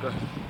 või?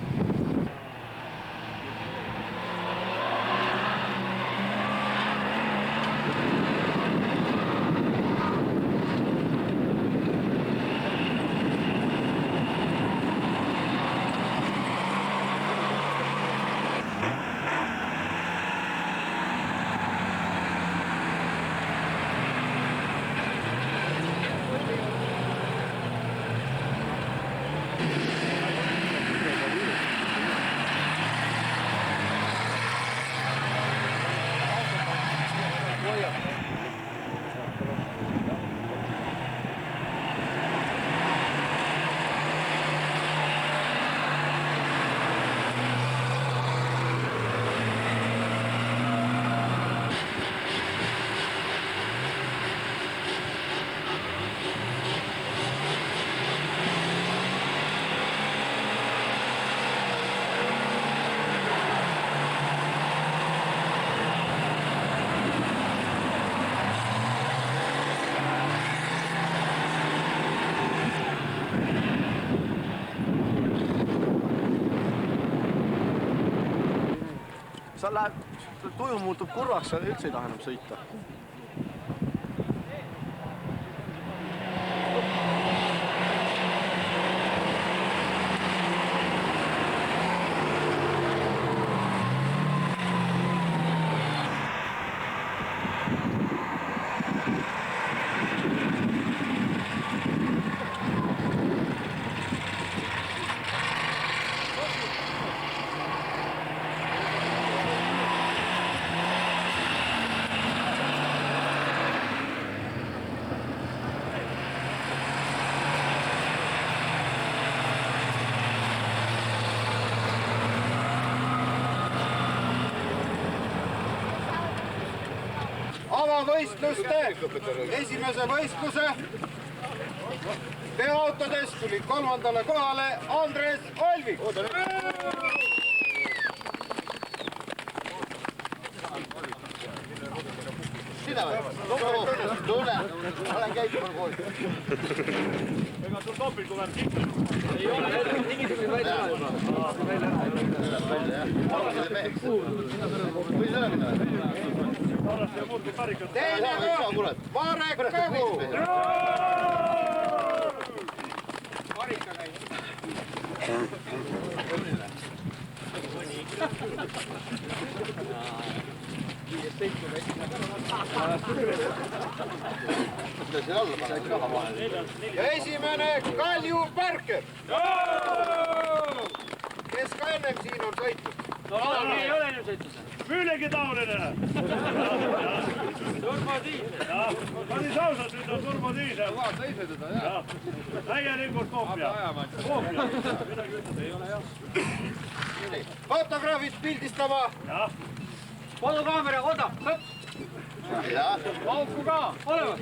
Sa läheb, tuju muutub kurvaks, sa üldse ei taha enam sõita. Avavõistluste esimese võistluse veoautodes tuli 3. kohale Andres Olvik. Sina või? Tunne, olen käinud koolis. Ega sul topilgu vähem kikku? Ei ole, mingisugune välja. Võis üle minna? Teine koht, Marek Kõgu! Marika käib. Ja esimene Kalju Pärker, kes ka ennem siin on sõitnud. No ei ole ennem sõitnud. Müülegi taoline. Turmo Tiisel. Päris ausalt nüüd on Turmo Tiisel. Vaata ise teda, jah. Täielikult koopia. Koopia. Midagi ütled, ei ole jah. Fotograafid pildistama. Jah. Fotokaamera, oota, sõpp! Ja. Pauku ka, olemas!